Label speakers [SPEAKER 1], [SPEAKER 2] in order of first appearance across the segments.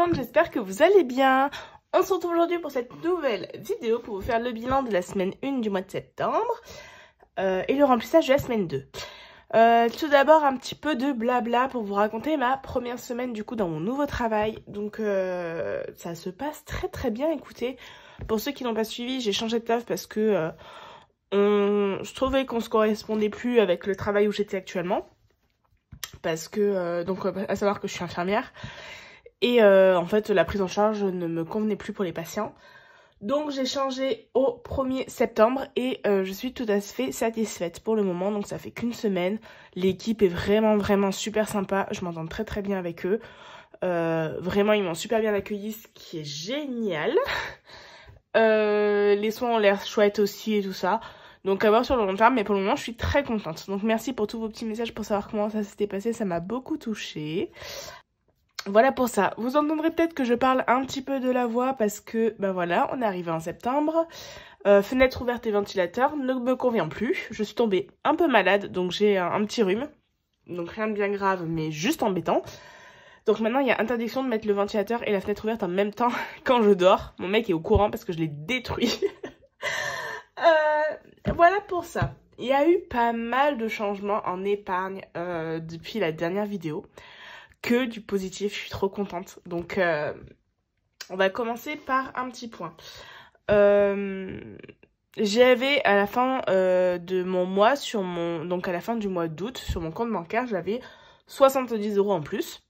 [SPEAKER 1] monde, j'espère que vous allez bien. On se retrouve aujourd'hui pour cette nouvelle vidéo pour vous faire le bilan de la semaine 1 du mois de septembre et le remplissage de la semaine 2. Tout d'abord un petit peu de blabla pour vous raconter ma première semaine du coup dans mon nouveau travail. Donc ça se passe très bien, écoutez. Pour ceux qui n'ont pas suivi, j'ai changé de taf parce que je trouvais qu'on se correspondait plus avec le travail où j'étais actuellement. Parce que, donc à savoir que je suis infirmière. Et en fait, la prise en charge ne me convenait plus pour les patients. Donc j'ai changé au 1er septembre et je suis tout à fait satisfaite pour le moment. Donc ça fait qu'une semaine. L'équipe est vraiment super sympa. Je m'entends très bien avec eux. Vraiment, ils m'ont super bien accueilli, ce qui est génial. Les soins ont l'air chouettes aussi et tout ça. Donc à voir sur le long terme, mais pour le moment je suis très contente. Donc merci pour tous vos petits messages pour savoir comment ça s'était passé, ça m'a beaucoup touchée. Voilà pour ça. Vous entendrez peut-être que je parle un petit peu de la voix parce que, ben voilà, on est arrivé en septembre. Fenêtre ouverte et ventilateur ne me convient plus. Je suis tombée un peu malade, donc j'ai un petit rhume. Donc rien de bien grave, mais juste embêtant. Donc maintenant, il y a interdiction de mettre le ventilateur et la fenêtre ouverte en même temps quand je dors. Mon mec est au courant parce que je l'ai détruit. Voilà pour ça. Il y a eu pas mal de changements en épargne depuis la dernière vidéo. Que du positif, je suis trop contente. Donc on va commencer par un petit point. J'avais à la fin de mon mois, donc à la fin du mois d'août, sur mon compte bancaire, j'avais 70 € en plus.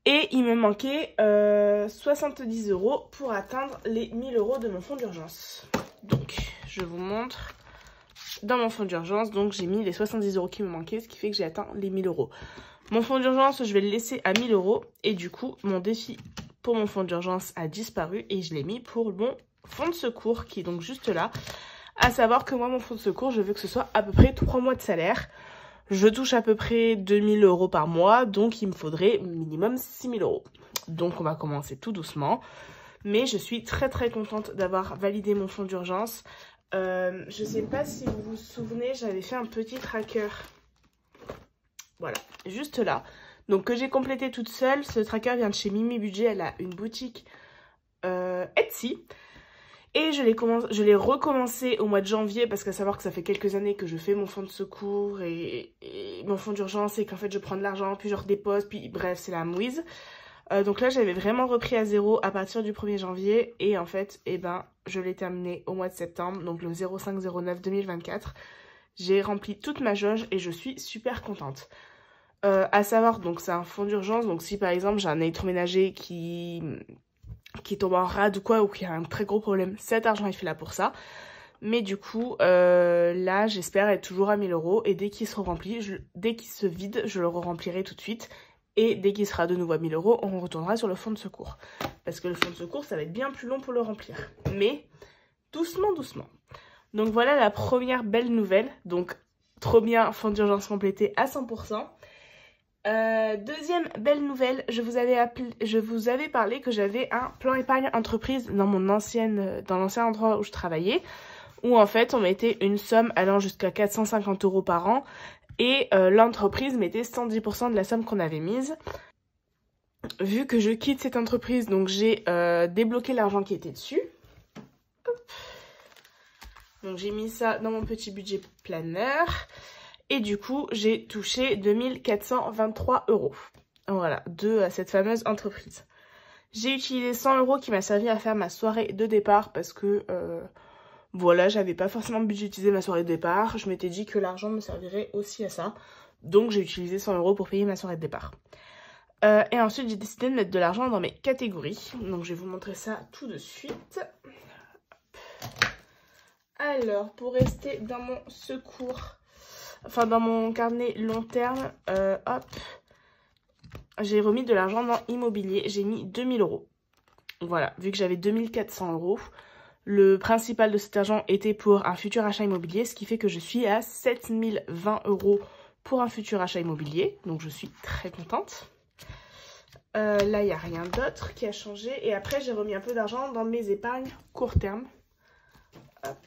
[SPEAKER 1] Et il me manquait 70 € pour atteindre les 1000 € de mon fonds d'urgence. Donc, je vous montre dans mon fonds d'urgence. Donc, j'ai mis les 70 € qui me manquaient, ce qui fait que j'ai atteint les 1000 €. Mon fonds d'urgence, je vais le laisser à 1000 €. Et du coup, mon défi pour mon fonds d'urgence a disparu. Et je l'ai mis pour mon fonds de secours, qui est donc juste là. À savoir que moi, mon fonds de secours, je veux que ce soit à peu près 3 mois de salaire. Je touche à peu près 2000 € par mois, donc il me faudrait minimum 6000 €. Donc on va commencer tout doucement. Mais je suis très contente d'avoir validé mon fonds d'urgence. Je sais pas si vous vous souvenez, j'avais fait un petit tracker. Voilà, juste là. Donc que j'ai complété toute seule. Ce tracker vient de chez Mimi Budget, elle a une boutique Etsy. Et je l'ai recommencé au mois de janvier parce qu'à savoir que ça fait quelques années que je fais mon fonds de secours et mon fonds d'urgence et qu'en fait je prends de l'argent, puis je redépose, puis bref c'est la mouise. Donc là j'avais vraiment repris à zéro à partir du 1er janvier et en fait je l'ai terminé au mois de septembre, donc le 05/09/2024. J'ai rempli toute ma jauge et je suis super contente. À savoir donc c'est un fonds d'urgence, donc si par exemple j'ai un électroménager qui tombe en rade ou quoi, ou qui a un très gros problème, cet argent il fait là pour ça. Mais du coup, là j'espère être toujours à 1000 € et dès qu'il sera rempli, dès qu'il se vide, je le remplirai tout de suite. Et dès qu'il sera de nouveau à 1000 €, on retournera sur le fonds de secours. Parce que le fonds de secours, ça va être bien plus long pour le remplir. Mais doucement. Donc voilà la première belle nouvelle. Donc trop bien, fonds d'urgence complété à 100%. Deuxième belle nouvelle, je vous avais parlé que j'avais un plan épargne entreprise dans l'ancien endroit où je travaillais, où en fait on mettait une somme allant jusqu'à 450 € par an et l'entreprise mettait 110% de la somme qu'on avait mise. Vu que je quitte cette entreprise, donc j'ai débloqué l'argent qui était dessus. Hop. Donc j'ai mis ça dans mon petit budget planner. Et du coup, j'ai touché 2423 €. Voilà, de cette fameuse entreprise. J'ai utilisé 100 € qui m'a servi à faire ma soirée de départ parce que, voilà, j'avais pas forcément budgétisé ma soirée de départ. Je m'étais dit que l'argent me servirait aussi à ça. Donc, j'ai utilisé 100 € pour payer ma soirée de départ. Et ensuite, j'ai décidé de mettre de l'argent dans mes catégories. Donc, je vais vous montrer ça tout de suite. Alors, pour rester dans mon secours... Enfin, dans mon carnet long terme, hop, j'ai remis de l'argent dans immobilier. J'ai mis 2000 €. Voilà, vu que j'avais 2400 €. Le principal de cet argent était pour un futur achat immobilier, ce qui fait que je suis à 7020 € pour un futur achat immobilier. Donc, je suis très contente. Là, il n'y a rien d'autre qui a changé. Et après, j'ai remis un peu d'argent dans mes épargnes court terme. Hop.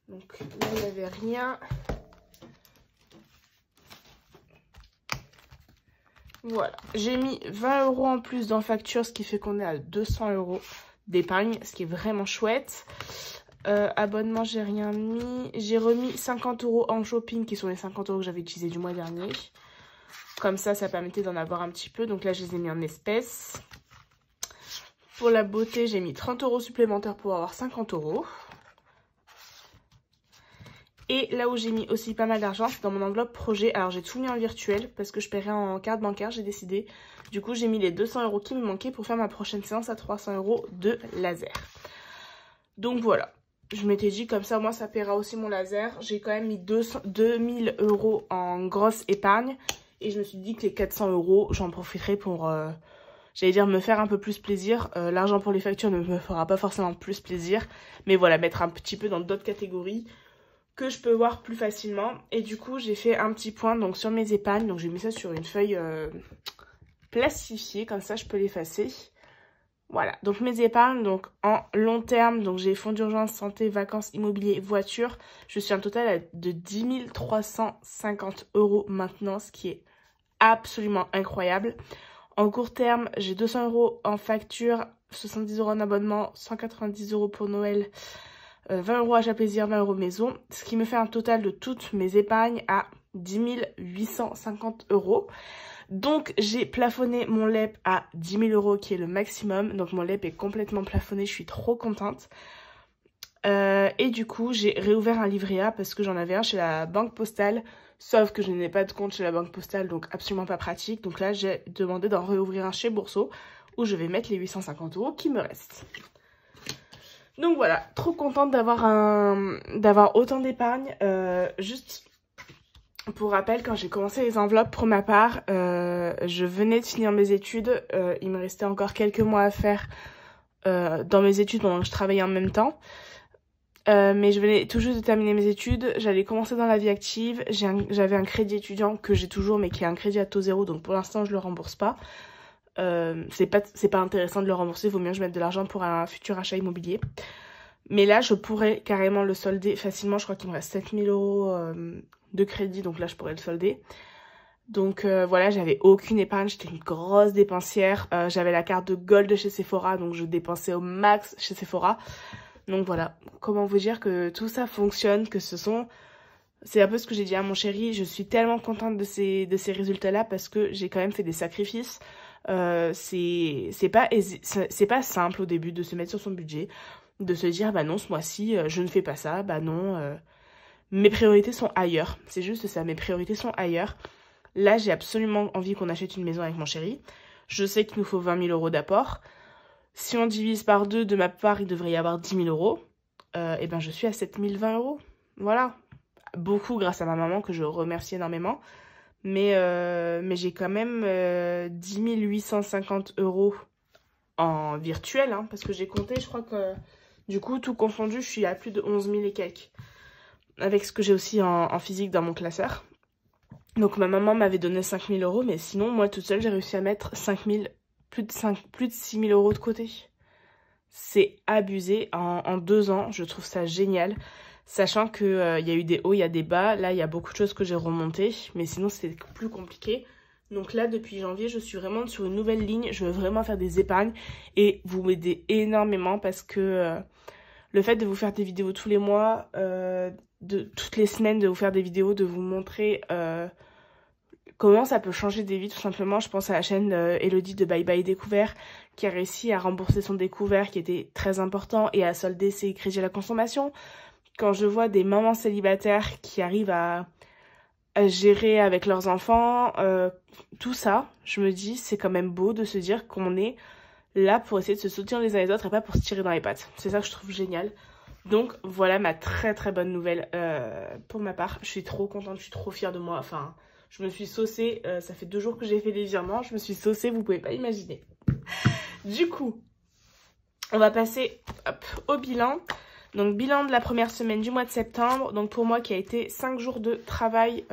[SPEAKER 1] Donc là, il n'y avait rien. Voilà, j'ai mis 20 € en plus dans facture, ce qui fait qu'on est à 200 € d'épargne, ce qui est vraiment chouette. Abonnement, j'ai rien mis. J'ai remis 50 € en shopping, qui sont les 50 € que j'avais utilisés du mois dernier. Comme ça permettait d'en avoir un petit peu. Donc là, je les ai mis en espèces. Pour la beauté, j'ai mis 30 € supplémentaires pour avoir 50 €. Et là où j'ai mis aussi pas mal d'argent, c'est dans mon enveloppe projet. Alors j'ai tout mis en virtuel parce que je paierai en carte bancaire, j'ai décidé. Du coup, j'ai mis les 200 € qui me manquaient pour faire ma prochaine séance à 300 € de laser. Donc voilà. Je m'étais dit comme ça, moi ça paiera aussi mon laser. J'ai quand même mis 2000 € en grosse épargne. Et je me suis dit que les 400 €, j'en profiterai pour, j'allais dire, me faire un peu plus plaisir. L'argent pour les factures ne me fera pas forcément plus plaisir. Mais voilà, mettre un petit peu dans d'autres catégories que je peux voir plus facilement. Et du coup, j'ai fait un petit point donc sur mes épargnes. Donc j'ai mis ça sur une feuille plastifiée. Comme ça, je peux l'effacer. Voilà, donc mes épargnes, donc en long terme, donc j'ai fonds d'urgence, santé, vacances, immobilier, voiture. Je suis un total de 10 350 € maintenant, ce qui est absolument incroyable. En court terme, j'ai 200 € en facture, 70 € en abonnement, 190 € pour Noël, 20 € achat plaisir, 20 € maison. Ce qui me fait un total de toutes mes épargnes à 10 850 €. Donc j'ai plafonné mon LEP à 10 000 € qui est le maximum. Donc mon LEP est complètement plafonné, je suis trop contente. Et du coup j'ai réouvert un livret A parce que j'en avais un chez la banque postale. Sauf que je n'ai pas de compte chez la banque postale, donc absolument pas pratique. Donc là j'ai demandé d'en réouvrir un chez Bourseau où je vais mettre les 850 € qui me restent. Donc voilà, trop contente d'avoir autant d'épargne. Juste... Pour rappel, quand j'ai commencé les enveloppes pour ma part, je venais de finir mes études. Il me restait encore quelques mois à faire dans mes études pendant que je travaillais en même temps. Mais je venais tout juste de terminer mes études. J'allais commencer dans la vie active. J'avais un crédit étudiant que j'ai toujours, mais qui est un crédit à taux zéro. Donc pour l'instant, je le rembourse pas. C'est pas intéressant de le rembourser. Il vaut mieux que je mette de l'argent pour un futur achat immobilier. Mais là, je pourrais carrément le solder facilement. Je crois qu'il me reste 7 000 € de crédit, donc là je pourrais le solder. Donc voilà, j'avais aucune épargne, j'étais une grosse dépensière. J'avais la carte de Gold de chez Sephora, donc je dépensais au max chez Sephora. Donc voilà, comment vous dire que tout ça fonctionne, que c'est un peu ce que j'ai dit à mon chéri, je suis tellement contente de ces résultats-là parce que j'ai quand même fait des sacrifices. C'est pas simple au début de se mettre sur son budget, de se dire bah non, ce mois-ci je ne fais pas ça, bah non... Mes priorités sont ailleurs, c'est juste ça, mes priorités sont ailleurs. Là, j'ai absolument envie qu'on achète une maison avec mon chéri. Je sais qu'il nous faut 20 000 € d'apport. Si on divise par 2, de ma part, il devrait y avoir 10 000 €. Et ben, je suis à 7 020 €. Voilà. Beaucoup grâce à ma maman, que je remercie énormément. Mais j'ai quand même 10 850 € en virtuel, hein, parce que j'ai compté, je crois que du coup, tout confondu, je suis à plus de 11 000 et quelques. Avec ce que j'ai aussi en physique dans mon classeur. Donc ma maman m'avait donné 5 000 €, mais sinon moi toute seule j'ai réussi à mettre plus de 6 000 € de côté. C'est abusé en 2 ans, je trouve ça génial. Sachant qu'il y a eu des hauts, il y a des bas, là il y a beaucoup de choses que j'ai remontées, mais sinon c'est plus compliqué. Donc là depuis janvier je suis vraiment sur une nouvelle ligne, je veux vraiment faire des épargnes et vous m'aidez énormément parce que le fait de vous faire des vidéos tous les mois... toutes les semaines de vous faire des vidéos, de vous montrer comment ça peut changer des vies tout simplement. Je pense à la chaîne Elodie de Bye Bye Découvert qui a réussi à rembourser son découvert qui était très important et à solder ses crédits à la consommation. Quand je vois des mamans célibataires qui arrivent à gérer avec leurs enfants, tout ça, je me dis c'est quand même beau de se dire qu'on est là pour essayer de se soutenir les uns les autres et pas pour se tirer dans les pattes. C'est ça que je trouve génial. Donc voilà ma très très bonne nouvelle pour ma part. Je suis trop contente, je suis trop fière de moi. Enfin, je me suis saucée, ça fait 2 jours que j'ai fait les virements, je me suis saucée, vous pouvez pas imaginer. Du coup, on va passer au bilan. Donc bilan de la première semaine du mois de septembre. Donc pour moi qui a été 5 jours de travail,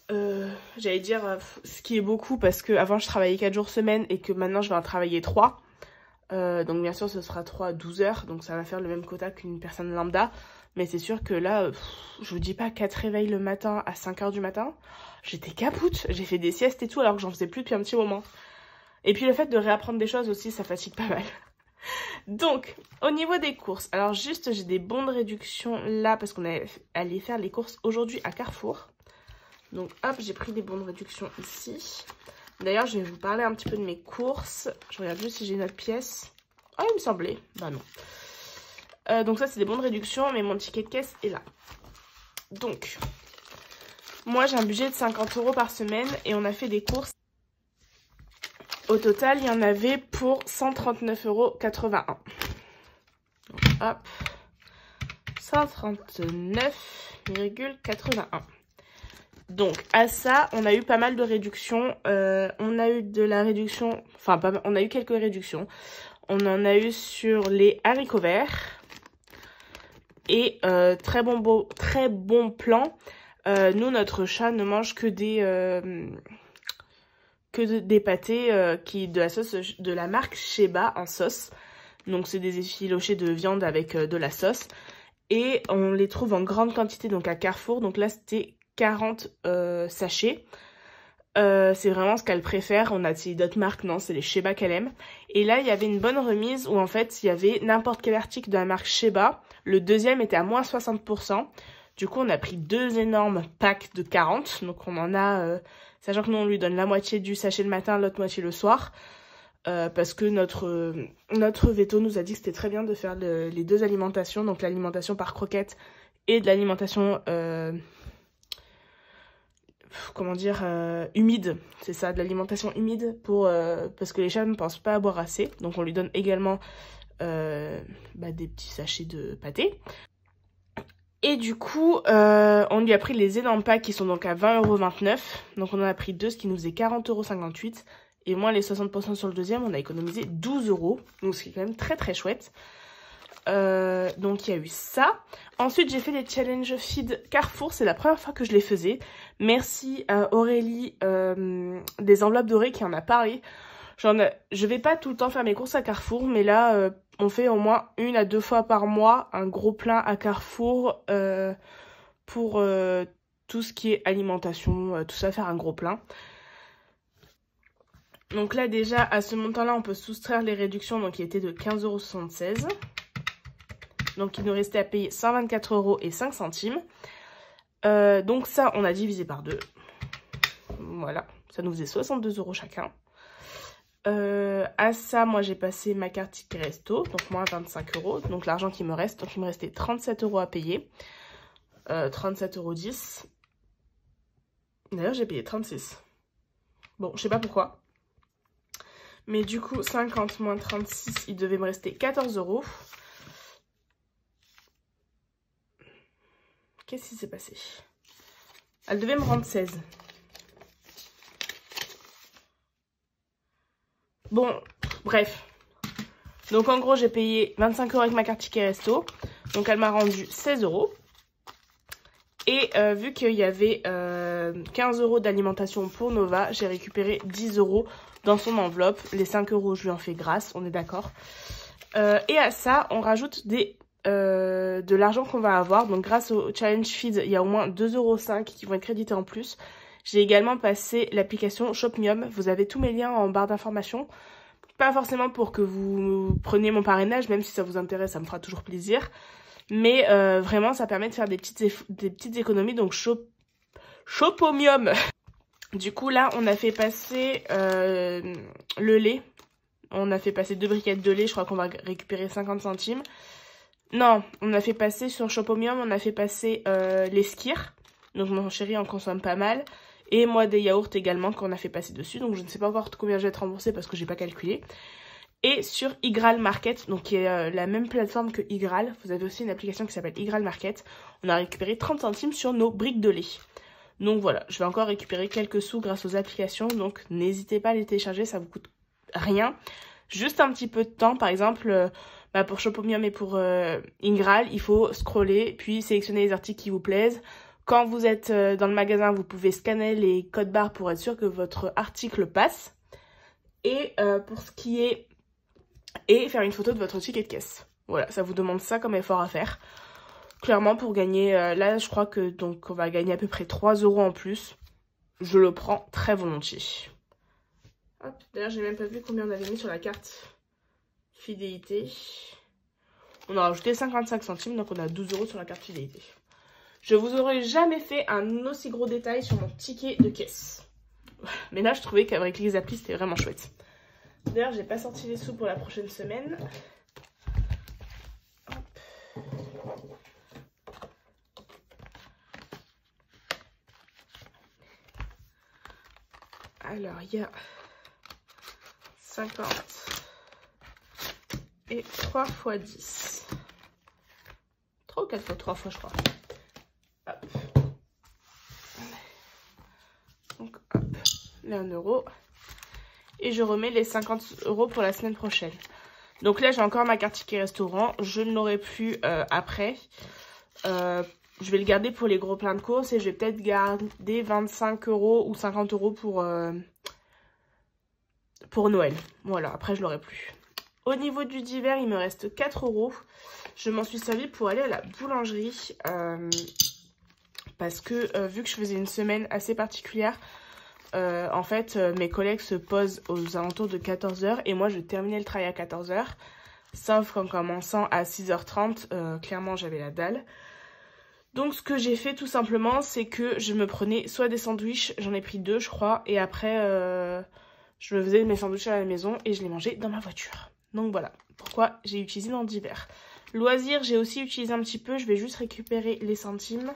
[SPEAKER 1] j'allais dire ce qui est beaucoup parce que avant je travaillais 4 jours semaine et que maintenant je vais en travailler 3. Donc bien sûr ce sera 3 à 12 heures, donc ça va faire le même quota qu'une personne lambda. Mais c'est sûr que là, je vous dis pas, 4 réveils le matin à 5 h du matin, j'étais capoute. J'ai fait des siestes et tout alors que j'en faisais plus depuis un petit moment. Et puis le fait de réapprendre des choses aussi, ça fatigue pas mal. Donc, au niveau des courses, alors juste j'ai des bons de réduction là parce qu'on allait faire les courses aujourd'hui à Carrefour. Donc hop, j'ai pris des bons de réduction ici. D'ailleurs, je vais vous parler un petit peu de mes courses. Je regarde juste si j'ai une autre pièce. Ah, il me semblait. Bah non. Donc ça, c'est des bons de réduction, mais mon ticket de caisse est là. Donc, moi, j'ai un budget de 50 € par semaine et on a fait des courses. Au total, il y en avait pour 139,81 €. Donc, hop. 139,81 €. Donc, à ça, on a eu pas mal de réductions. On a eu de la réduction... Enfin, on a eu quelques réductions. On en a eu sur les haricots verts. Et très bon plan. Nous, notre chat ne mange que des pâtés de la sauce de la marque Sheba en sauce. Donc, c'est des effilochés de viande avec de la sauce. Et on les trouve en grande quantité donc à Carrefour. Donc là, c'était 40 sachets. C'est vraiment ce qu'elle préfère. On a essayé d'autres marques, non, c'est les Sheba qu'elle aime. Et là, il y avait une bonne remise où en fait, il y avait n'importe quel article de la marque Sheba. Le deuxième était à moins 60%. Du coup, on a pris 2 énormes packs de 40. Donc, on en a, sachant que nous, on lui donne la moitié du sachet le matin, l'autre moitié le soir. Parce que notre veto nous a dit que c'était très bien de faire les 2 alimentations. Donc, l'alimentation par croquette et de l'alimentation... comment dire, humide, c'est ça, de l'alimentation humide parce que les chats ne pensent pas à boire assez. Donc on lui donne également des petits sachets de pâté. Et du coup, on lui a pris les énormes packs qui sont donc à 20,29 €. Donc on en a pris 2, ce qui nous faisait 40,58 €. Et moins les 60% sur le deuxième, on a économisé 12 €. Donc ce qui est quand même très très chouette. Donc il y a eu ça. Ensuite j'ai fait les challenge feed Carrefour, c'est la première fois que je les faisais. Merci à Aurélie des enveloppes dorées qui en a parlé. Je vais pas tout le temps faire mes courses à Carrefour, mais là on fait au moins 1 à 2 fois par mois un gros plein à Carrefour pour tout ce qui est alimentation, tout ça, faire un gros plein. Donc là déjà à ce montant là on peut soustraire les réductions, donc qui étaient de 15,76 €. Donc il nous restait à payer 124,05 €. Donc ça, on a divisé par 2. Voilà, ça nous faisait 62 € chacun. À ça, moi j'ai passé ma carte ticket resto, donc moins 25 €. Donc l'argent qui me reste, donc il me restait 37 € à payer. 37,10 €. D'ailleurs, j'ai payé 36. Bon, je sais pas pourquoi. Mais du coup, 50 moins 36, il devait me rester 14 €. Qu'est-ce qui s'est passé? Elle devait me rendre 16. Bon, bref. Donc en gros, j'ai payé 25 € avec ma carte ticket resto. Donc elle m'a rendu 16 €. Et vu qu'il y avait 15 € d'alimentation pour Nova, j'ai récupéré 10 € dans son enveloppe. Les 5 €, je lui en fais grâce, on est d'accord. Et à ça, on rajoute de l'argent qu'on va avoir. Donc grâce au challenge feed, il y a au moins 2,05 € qui vont être crédités en plus. J'ai également passé l'application Shopmium. Vous avez tous mes liens en barre d'informations. Pas forcément pour que vous preniez mon parrainage, même si ça vous intéresse, ça me fera toujours plaisir. Mais vraiment, ça permet de faire des petites économies. Donc Shopomium. Du coup, là, on a fait passer le lait. On a fait passer 2 briquettes de lait. Je crois qu'on va récupérer 50 centimes. Non, on a fait passer sur Shopomium, on a fait passer les skirs. Donc mon chéri en consomme pas mal. Et moi des yaourts également qu'on a fait passer dessus. Donc je ne sais pas encore combien je vais être remboursée parce que j'ai pas calculé. Et sur Igral Market, donc qui est la même plateforme que Igral. Vous avez aussi une application qui s'appelle Igral Market. On a récupéré 30 centimes sur nos briques de lait. Donc voilà, je vais encore récupérer quelques sous grâce aux applications. Donc n'hésitez pas à les télécharger, ça vous coûte rien. Juste un petit peu de temps, par exemple... pour Shopomium et pour Igral, il faut scroller, puis sélectionner les articles qui vous plaisent. Quand vous êtes dans le magasin, vous pouvez scanner les codes barres pour être sûr que votre article passe. Et pour ce qui est... Et faire une photo de votre ticket de caisse. Voilà, ça vous demande ça comme effort à faire. Clairement, pour gagner, là, je crois que donc on va gagner à peu près 3 € en plus. Je le prends très volontiers. D'ailleurs, j'ai même pas vu combien on avait mis sur la carte fidélité. On a rajouté 55 centimes, donc on a 12 € sur la carte fidélité. Je vous aurais jamais fait un aussi gros détail sur mon ticket de caisse. Mais là, je trouvais qu'avec les applis, c'était vraiment chouette. D'ailleurs, j'ai pas sorti les sous pour la prochaine semaine. Alors, il y a 50 et 3 x 10. 3 ou 4 fois 3 fois, je crois. Hop. Donc, hop, les 1 €. Et je remets les 50 € pour la semaine prochaine. Donc là, j'ai encore ma carte ticket restaurant. Je ne l'aurai plus après. Je vais le garder pour les gros pleins de courses et je vais peut-être garder 25 € ou 50 € pour Noël. Voilà, après je l'aurai plus. Au niveau du divers, il me reste 4 €. Je m'en suis servi pour aller à la boulangerie parce que vu que je faisais une semaine assez particulière, en fait mes collègues se posent aux alentours de 14 h et moi je terminais le travail à 14 h. Sauf qu'en commençant à 6 h 30, clairement j'avais la dalle. Donc ce que j'ai fait tout simplement, c'est que je me prenais soit des sandwichs, j'en ai pris 2 je crois, et après je me faisais mes sandwichs à la maison et je les mangeais dans ma voiture. Donc voilà pourquoi j'ai utilisé dans le divers. Loisirs, j'ai aussi utilisé un petit peu, je vais juste récupérer les centimes.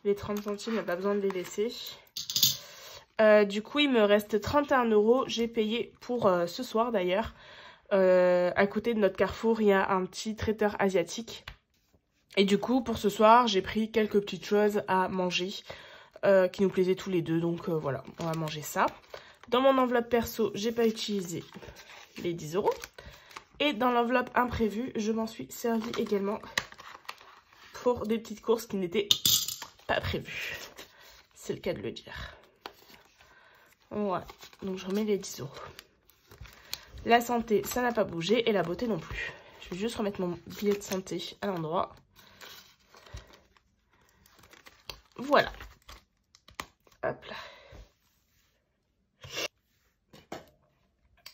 [SPEAKER 1] Les 30 centimes, il n'y a pas besoin de les laisser. Du coup, il me reste 31 €. J'ai payé pour ce soir d'ailleurs. À côté de notre Carrefour, il y a un petit traiteur asiatique. Et du coup, pour ce soir, j'ai pris quelques petites choses à manger qui nous plaisaient tous les deux. Donc voilà, on va manger ça. Dans mon enveloppe perso, j'ai pas utilisé les 10 €. Et dans l'enveloppe imprévue, je m'en suis servi également pour des petites courses qui n'étaient pas prévues. C'est le cas de le dire. Voilà, donc je remets les 10 €. La santé, ça n'a pas bougé et la beauté non plus. Je vais juste remettre mon billet de santé à l'endroit. Voilà. Hop là.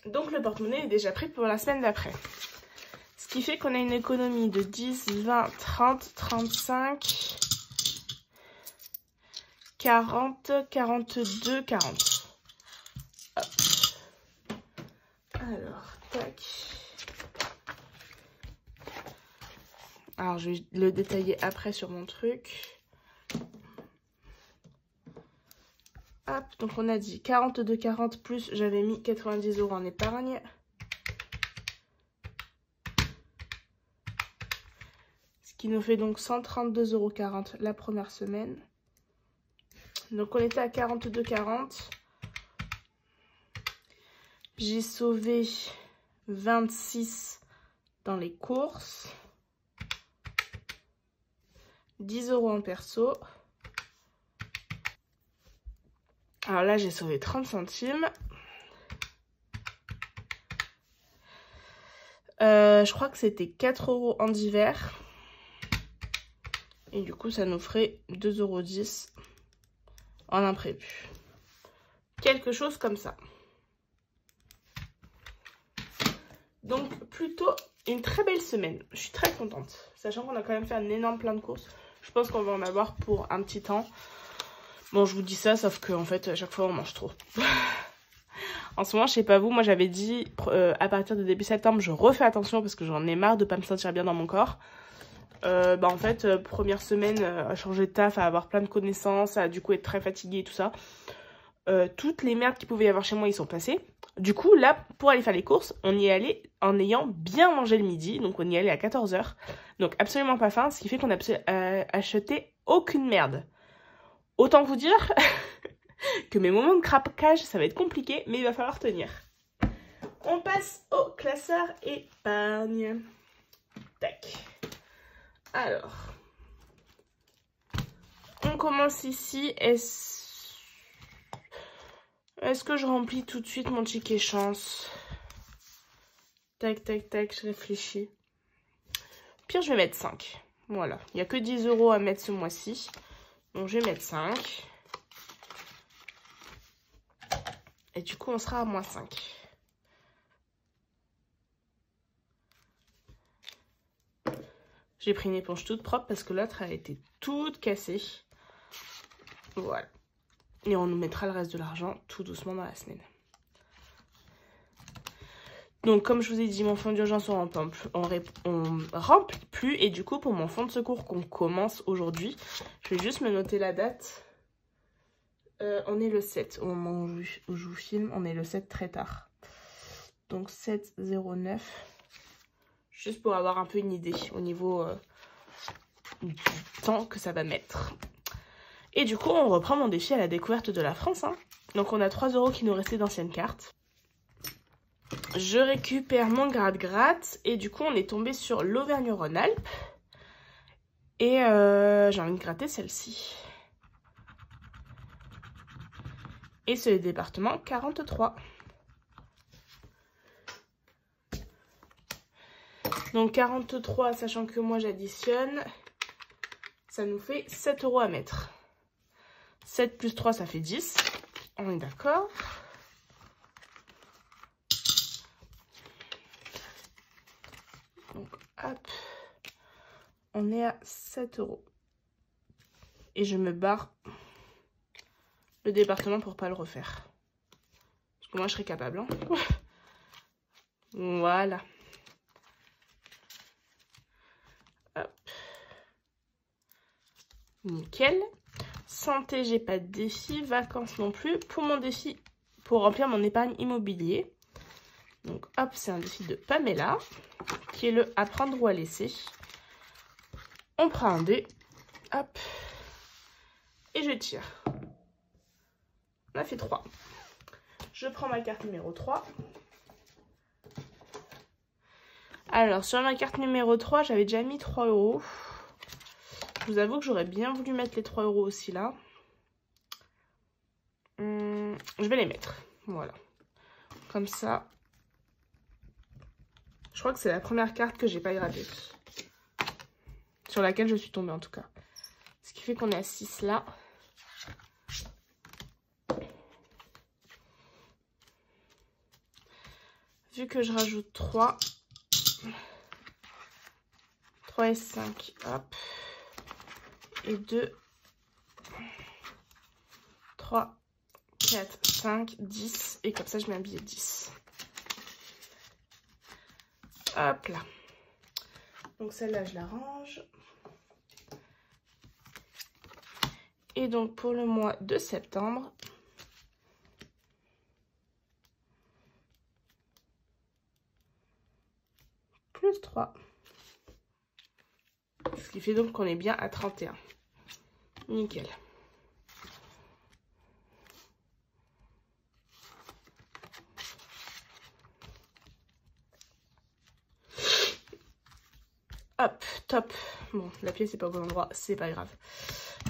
[SPEAKER 1] Donc le porte-monnaie est déjà pris pour la semaine d'après. Ce qui fait qu'on a une économie de 10, 20, 30, 35, 40, 42, 40. Hop. Alors, tac. Alors, je vais le détailler après sur mon truc. Hop, donc on a dit 42,40 plus j'avais mis 90 € en épargne. Ce qui nous fait donc 132,40 € la première semaine. Donc on était à 42,40. J'ai sauvé 26 dans les courses. 10 € en perso. Alors là, j'ai sauvé 30 centimes. Je crois que c'était 4 € en divers. Et du coup, ça nous ferait 2,10 € en imprévu. Quelque chose comme ça. Donc, plutôt une très belle semaine. Je suis très contente. Sachant qu'on a quand même fait un énorme plein de courses. Je pense qu'on va en avoir pour un petit temps. Bon, je vous dis ça, sauf qu'en fait, à chaque fois, on mange trop. En ce moment, je sais pas vous, moi j'avais dit à partir de début septembre, je refais attention parce que j'en ai marre de pas me sentir bien dans mon corps. En fait, première semaine, à changer de taf, à avoir plein de connaissances, à du coup être très fatiguée et tout ça. Toutes les merdes qu'il pouvait y avoir chez moi, ils sont passés. Du coup, là, pour aller faire les courses, on y est allé en ayant bien mangé le midi. Donc, on y est allé à 14 h. Donc, absolument pas faim, ce qui fait qu'on a acheté aucune merde. Autant vous dire que mes moments de craquage, ça va être compliqué, mais il va falloir tenir. On passe au classeur épargne. Tac. Alors, on commence ici. Est-ce que je remplis tout de suite mon ticket chance? Tac, tac, tac, je réfléchis. Pire, je vais mettre 5. Voilà, il n'y a que 10 € à mettre ce mois-ci. Donc je vais mettre 5. Et du coup, on sera à moins 5. J'ai pris une éponge toute propre parce que l'autre, elle était toute cassée. Voilà. Et on nous mettra le reste de l'argent tout doucement dans la semaine. Donc, comme je vous ai dit, mon fonds d'urgence, on remplit plus. Et du coup, pour mon fonds de secours qu'on commence aujourd'hui, je vais juste me noter la date. On est le 7. Au moment où je vous filme, on est le 7 très tard. Donc, 7/09. Juste pour avoir un peu une idée au niveau du temps que ça va mettre. Et du coup, on reprend mon défi à la découverte de la France. Hein. Donc, on a 3 € qui nous restaient d'anciennes cartes. Je récupère mon gratte-gratte. Et du coup, on est tombé sur l'Auvergne-Rhône-Alpes. Et j'ai envie de gratter celle-ci. Et c'est le département 43. Donc 43, sachant que moi j'additionne, ça nous fait 7 € à mettre. 7 plus 3, ça fait 10. On est d'accord. Donc hop, on est à 7 €. Et je me barre le département pour pas le refaire. Parce que moi je serais capable. Hein. Voilà. Hop. Nickel. Santé, j'ai pas de défi. Vacances non plus. Pour mon défi, pour remplir mon épargne immobilier. Donc hop, c'est un défi de Pamela. Qui est le apprendre ou à laisser. On prend un dé. Hop. Et je tire. On a fait 3. Je prends ma carte numéro 3. Alors, sur ma carte numéro 3, j'avais déjà mis 3 €. Je vous avoue que j'aurais bien voulu mettre les 3 € aussi là. Je vais les mettre. Voilà. Comme ça. Je crois que c'est la première carte que j'ai pas grattée. Sur laquelle je suis tombée en tout cas. Ce qui fait qu'on est à 6 là. Vu que je rajoute 3 et 5, hop, et 2, 3, 4, 5, 10, et comme ça je mets un billet de 10. Hop là. Donc celle-là je la range. Et donc pour le mois de septembre, plus 3. Ce qui fait donc qu'on est bien à 31. Nickel. Hop, top. Bon, la pièce c'est pas au bon endroit, c'est pas grave.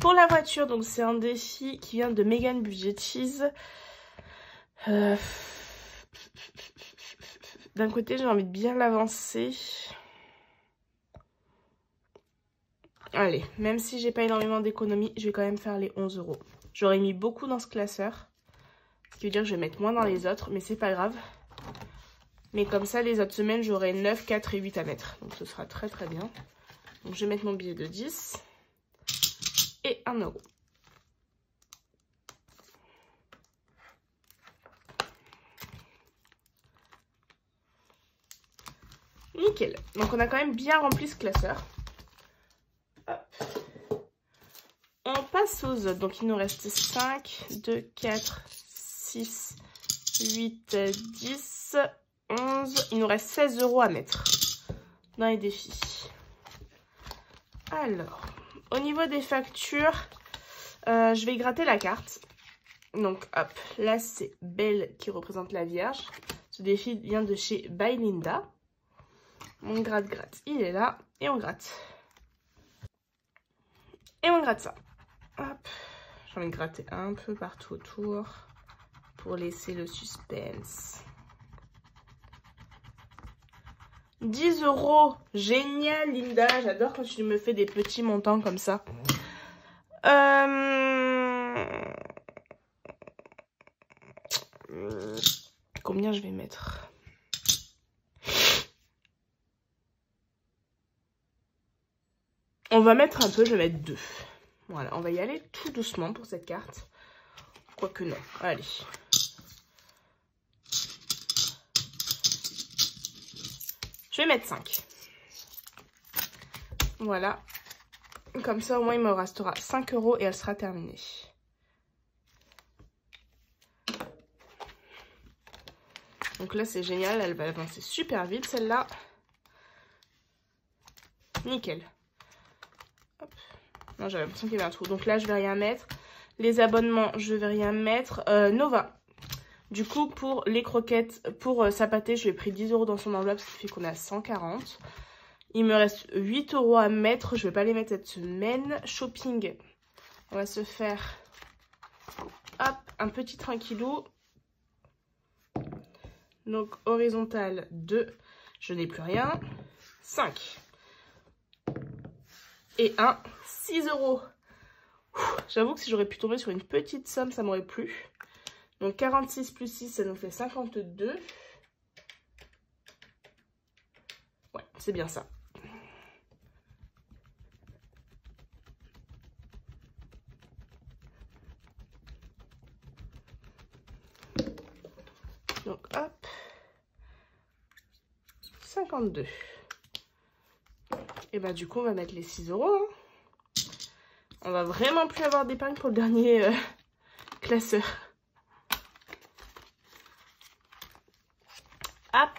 [SPEAKER 1] Pour la voiture, donc c'est un défi qui vient de Megan Budgetise. D'un côté, j'ai envie de bien l'avancer. Allez, même si j'ai pas énormément d'économies, je vais quand même faire les 11 €. J'aurais mis beaucoup dans ce classeur. Ce qui veut dire que je vais mettre moins dans les autres, mais c'est pas grave. Mais comme ça, les autres semaines, j'aurai 9, 4 et 8 à mettre. Donc ce sera très très bien. Donc je vais mettre mon billet de 10 et 1 €. Nickel. Donc on a quand même bien rempli ce classeur. Hop. On passe aux autres. Donc il nous reste 5, 2, 4, 6, 8, 10, 11. Il nous reste 16 € à mettre dans les défis. Alors, au niveau des factures, je vais gratter la carte. Donc hop, là c'est Belle qui représente la Vierge. Ce défi vient de chez By Linda. Mon gratte-gratte, il est là. Et on gratte. Et on gratte ça. Hop. J'ai envie de gratter un peu partout autour pour laisser le suspense. 10 €. Génial, Linda. J'adore quand tu me fais des petits montants comme ça. Combien je vais mettre? On va mettre un peu, je vais mettre 2. Voilà, on va y aller tout doucement pour cette carte. Quoique non. Allez. Je vais mettre 5. Voilà. Comme ça, au moins, il me restera 5 € et elle sera terminée. Donc là, c'est génial. Elle va avancer super vite, celle-là. Nickel. Hop. Non, j'avais l'impression qu'il y avait un trou. Donc là, je vais rien mettre. Les abonnements, je vais rien mettre. Nova. Du coup, pour les croquettes, pour sa pâtée, je lui ai pris 10 € dans son enveloppe, ce qui fait qu'on est à 140. Il me reste 8 € à mettre. Je vais pas les mettre cette semaine. Shopping. On va se faire hop, un petit tranquillou. Donc, horizontal 2. Je n'ai plus rien. 5. Et 1. 6 €. J'avoue que si j'aurais pu tomber sur une petite somme, ça m'aurait plu. Donc, 46 plus 6, ça nous fait 52. Ouais, c'est bien ça. Donc, hop. 52. Et bah, du coup, on va mettre les 6 €. Hein. On va vraiment plus avoir d'épargne pour le dernier classeur. Hop.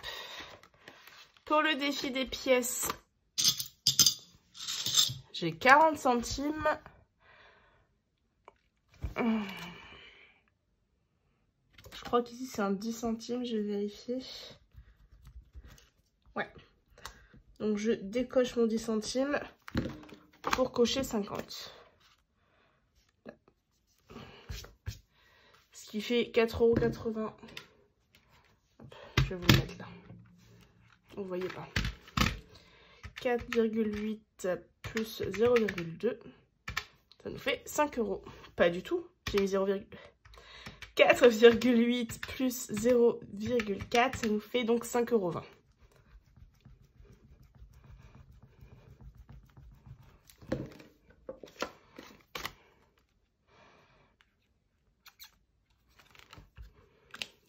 [SPEAKER 1] Pour le défi des pièces, j'ai 40 centimes. Je crois qu'ici c'est un 10 centimes, je vais vérifier. Ouais. Donc je décoche mon 10 centimes pour cocher 50. Ce qui fait 4,80 €. Je vais vous le mettre là. Vous voyez pas. 4,8 plus 0,2. Ça nous fait 5 €. Pas du tout. J'ai mis 4,8 plus 0,4. Ça nous fait donc 5,20 €.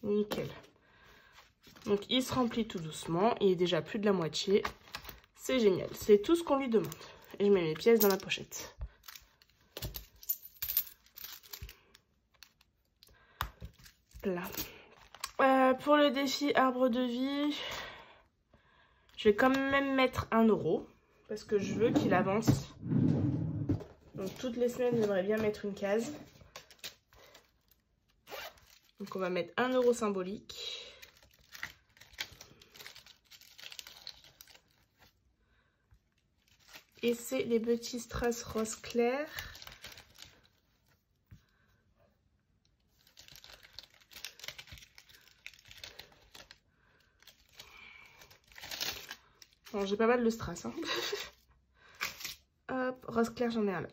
[SPEAKER 1] Nickel. Donc il se remplit tout doucement. Il est déjà plus de la moitié. C'est génial. C'est tout ce qu'on lui demande. Et je mets mes pièces dans la pochette. Là. Pour le défi arbre de vie, je vais quand même mettre 1 € parce que je veux qu'il avance. Donc toutes les semaines, j'aimerais bien mettre une case. Donc on va mettre 1 € symbolique. Et c'est les petits strass rose clair. Bon, j'ai pas mal de strass. Hein. Hop, rose clair, j'en ai un là.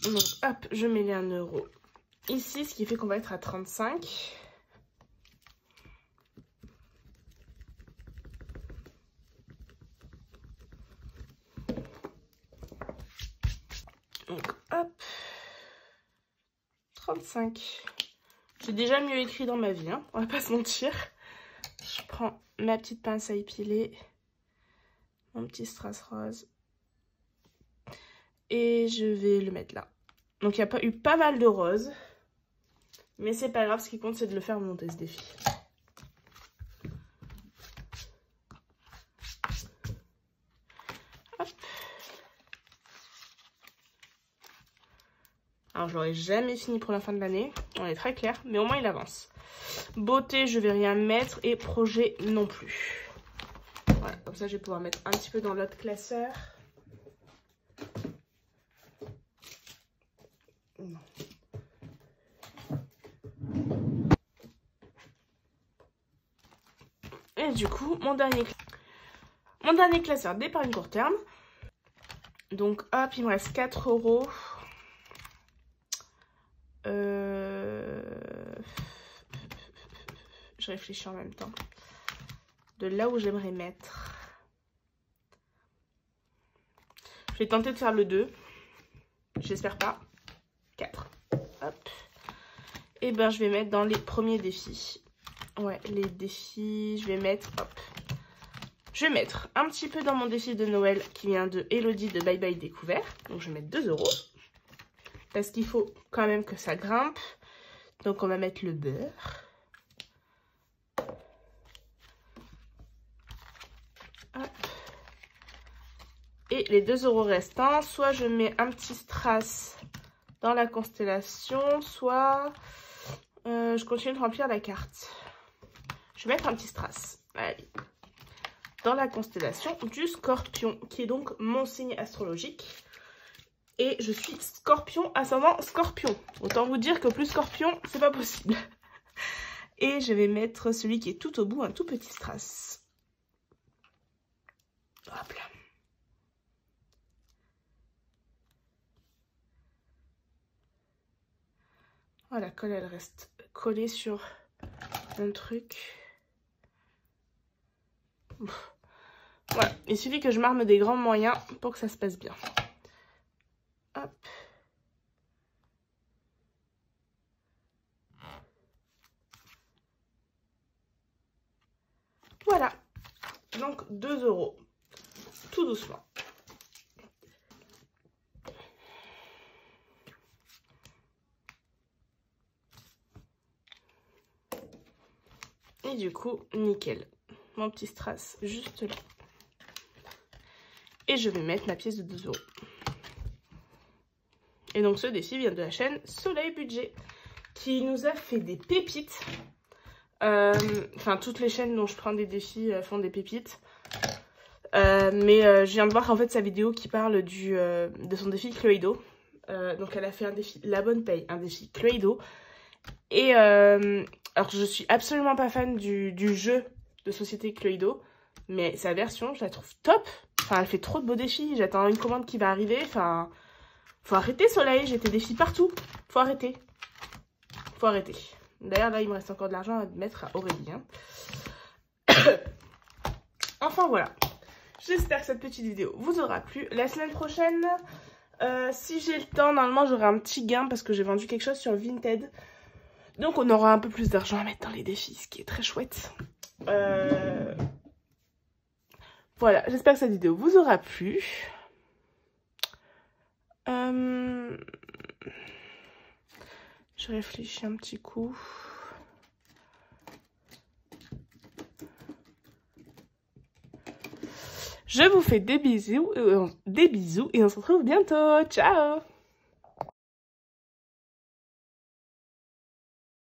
[SPEAKER 1] Donc hop, je mets les 1 € ici, ce qui fait qu'on va être à 35. Donc hop, 35. J'ai déjà mieux écrit dans ma vie, hein, on va pas se mentir. Je prends ma petite pince à épiler, mon petit strass rose. Et je vais le mettre là. Donc il y a pas eu pas mal de roses. Mais c'est pas grave, ce qui compte c'est de le faire monter ce défi. Hop. Alors je l'aurais jamais fini pour la fin de l'année. On est très clair, mais au moins il avance. Beauté, je vais rien mettre. Et projet non plus. Voilà, comme ça je vais pouvoir mettre un petit peu dans l'autre classeur. Non. Et du coup, mon dernier classeur d'épargne court terme. Donc hop, il me reste 4 €. Je réfléchis en même temps. De là où j'aimerais mettre. Je vais tenter de faire le 2. J'espère pas. 4. Hop. Et ben je vais mettre dans les premiers défis. Ouais, les défis, je vais mettre, hop. Je vais mettre un petit peu dans mon défi de Noël qui vient de Elodie de Bye Bye Découvert. Donc je vais mettre 2 €. Parce qu'il faut quand même que ça grimpe. Donc on va mettre le beurre. Hop. Et les 2 € restants, soit je mets un petit strass dans la constellation, soit je continue de remplir la carte. Je vais mettre un petit strass. Allez. Dans la constellation du Scorpion, qui est donc mon signe astrologique. Et je suis Scorpion, ascendant Scorpion. Autant vous dire que plus Scorpion, c'est pas possible. Et je vais mettre celui qui est tout au bout, un tout petit strass. Hop là. Oh, la colle, elle reste collée sur mon truc. Voilà, il suffit que je m'arme des grands moyens pour que ça se passe bien. Hop. Voilà. Donc 2 €. Tout doucement. Et du coup, nickel. Mon petit strass juste là. Et je vais mettre ma pièce de 2 €. Et donc ce défi vient de la chaîne Soleil Budget, qui nous a fait des pépites. Enfin, toutes les chaînes dont je prends des défis font des pépites. Mais je viens de voir en fait sa vidéo qui parle de son défi Cluedo. Donc elle a fait un défi La Bonne Paye, un défi Cluedo. Et alors je suis absolument pas fan du jeu de société Cluedo, mais sa version je la trouve top. Enfin, elle fait trop de beaux défis. J'attends une commande qui va arriver. Enfin, faut arrêter Soleil, j'ai tes défis partout. Faut arrêter. Faut arrêter. D'ailleurs là il me reste encore de l'argent à mettre à Aurélie. Hein. Enfin voilà. J'espère que cette petite vidéo vous aura plu. La semaine prochaine, si j'ai le temps, normalement j'aurai un petit gain parce que j'ai vendu quelque chose sur Vinted. Donc on aura un peu plus d'argent à mettre dans les défis, ce qui est très chouette. Voilà, j'espère que cette vidéo vous aura plu. Je réfléchis un petit coup. Je vous fais des bisous et on se retrouve bientôt. Ciao!